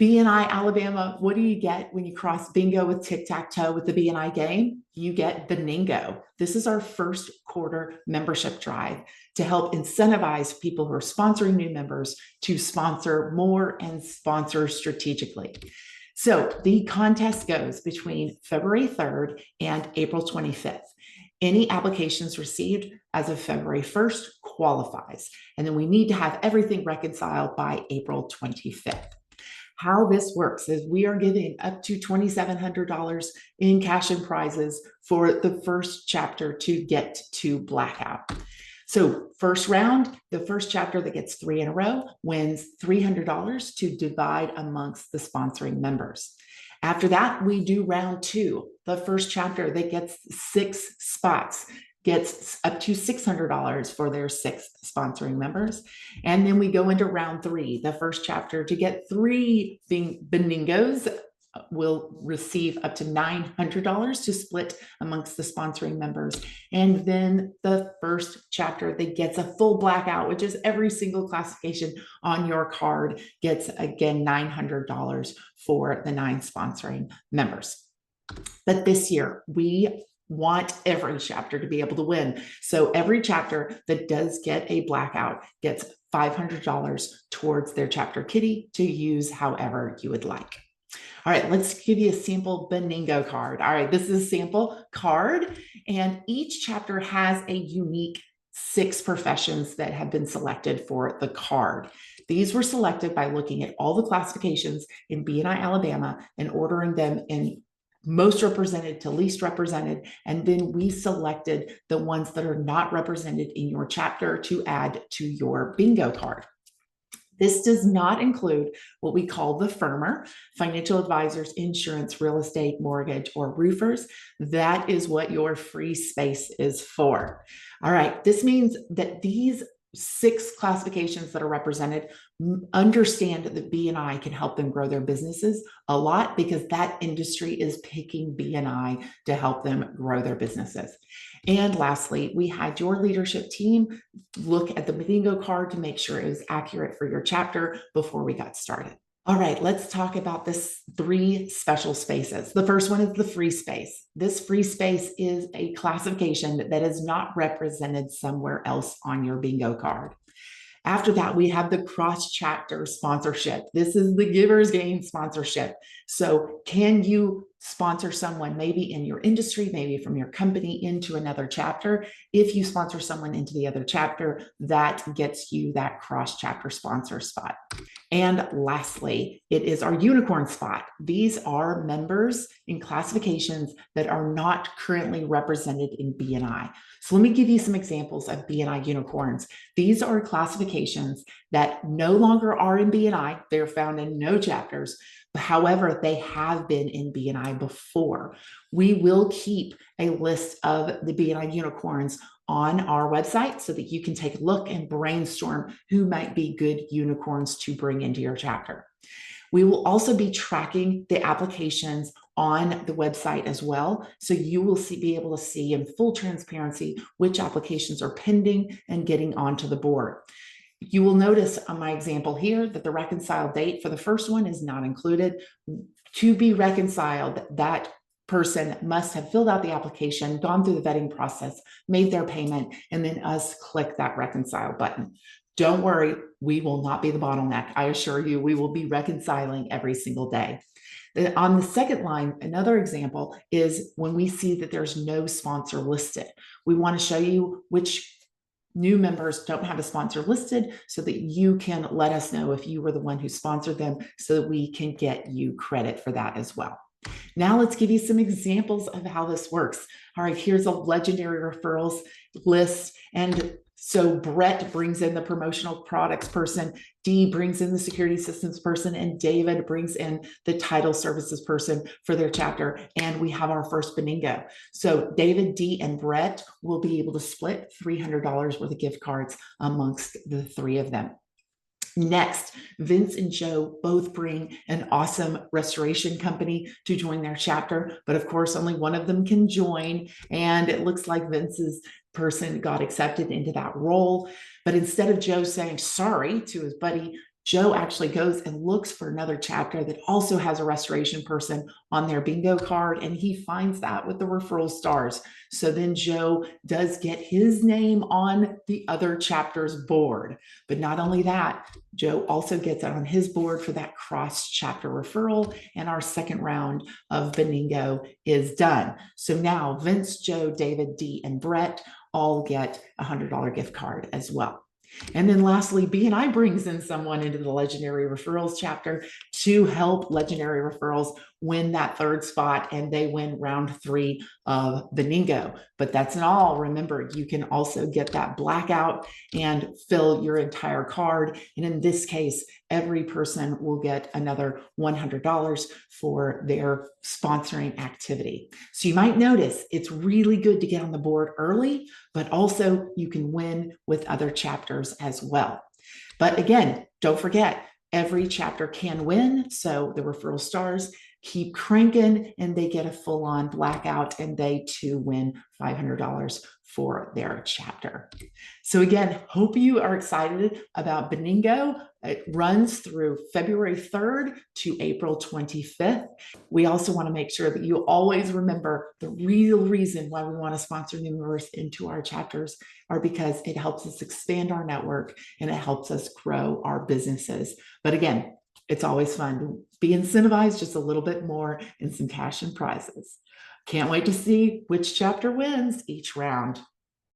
BNI Alabama, what do you get when you cross bingo with tic-tac-toe with the BNI game? You get BNIngo. This is our first quarter membership drive to help incentivize people who are sponsoring new members to sponsor more and sponsor strategically. So the contest goes between February 3rd and April 25th. Any applications received as of February 1st qualifies. And then we need to have everything reconciled by April 25th. How this works is we are giving up to $2,700 in cash and prizes for the first chapter to get to blackout. So first round, the first chapter that gets 3 in a row wins $300 to divide amongst the sponsoring members. After that, we do round 2. The first chapter that gets 6 spots gets up to $600 for their 6 sponsoring members. And then we go into round 3. The first chapter to get 3 BNIngos will receive up to $900 to split amongst the sponsoring members. And then the first chapter that gets a full blackout, which is every single classification on your card, gets again $900 for the 9 sponsoring members. But this year, we want every chapter to be able to win. So every chapter that does get a blackout gets $500 towards their chapter kitty to use however you would like. All right, let's give you a sample BNIngo card. All right, this is a sample card, and each chapter has a unique 6 professions that have been selected for the card. These were selected by looking at all the classifications in BNI Alabama and ordering them in most represented to least represented, and then we selected the ones that are not represented in your chapter to add to your bingo card. This does not include what we call the firmer, financial advisors, insurance, real estate, mortgage, or roofers. That is what your free space is for. All right, this means that these 6 classifications that are represented understand that BNI can help them grow their businesses a lot because that industry is picking BNI to help them grow their businesses. And lastly, we had your leadership team look at the BNIngo card to make sure it was accurate for your chapter before we got started. All right, let's talk about this 3 special spaces. The first one is the free space. This free space is a classification that is not represented somewhere else on your bingo card. After that, we have the cross-chapter sponsorship. This is the Giver's Gain sponsorship. So can you sponsor someone maybe in your industry, maybe from your company into another chapter? If you sponsor someone into the other chapter, that gets you that cross-chapter sponsor spot. And lastly, it is our unicorn spot. These are members in classifications that are not currently represented in BNI. So let me give you some examples of BNI unicorns. These are classifications that no longer are in BNI. They're found in no chapters. However, they have been in BNI before. We will keep a list of the BNI unicorns on our website so that you can take a look and brainstorm who might be good unicorns to bring into your chapter. We will also be tracking the applications on the website as well. So you will be able to see in full transparency which applications are pending and getting onto the board. You will notice on my example here that the reconciled date for the first one is not included. To be reconciled, that person must have filled out the application, gone through the vetting process, made their payment, and then us click that reconcile button. Don't worry, we will not be the bottleneck. I assure you, we will be reconciling every single day. On the second line, another example is when we see that there's no sponsor listed. We want to show you which new members don't have a sponsor listed so that you can let us know if you were the one who sponsored them so that we can get you credit for that as well. Now let's give you some examples of how this works. All right, here's a legendary referrals list. And so Brett brings in the promotional products person, Dee brings in the security systems person, and David brings in the title services person for their chapter. And we have our first BNIngo. So David, Dee, and Brett will be able to split $300 worth of gift cards amongst the 3 of them. Next, Vince and Joe both bring an awesome restoration company to join their chapter, but of course, only one of them can join. And it looks like Vince's person got accepted into that role. But instead of Joe saying sorry to his buddy Joe actually goes and looks for another chapter that also has a restoration person on their bingo card, and he finds that with the referral stars. So then Joe does get his name on the other chapter's board. But not only that, Joe also gets it on his board for that cross chapter referral, and our second round of BNIngo is done. So now Vince, Joe, David, Dee, and Brett all get a $100 gift card as well. And then lastly, BNI brings in someone into the Legendary Referrals chapter to help Legendary Referrals win that third spot, and they win round 3 of BNIngo. But that's not all. Remember, you can also get that blackout and fill your entire card. And in this case, every person will get another $100 for their sponsoring activity. So you might notice it's really good to get on the board early, but also you can win with other chapters as well. But again, don't forget, every chapter can win. So the referral stars keep cranking and they get a full-on blackout, and they too win $500 for their chapter. So again, hope you are excited about BNIngo. It runs through February 3rd to April 25th. We also want to make sure that you always remember the real reason why we want to sponsor new members into our chapters are because it helps us expand our network and it helps us grow our businesses. But again, it's always fun to be incentivized just a little bit more and some cash and prizes. Can't wait to see which chapter wins each round.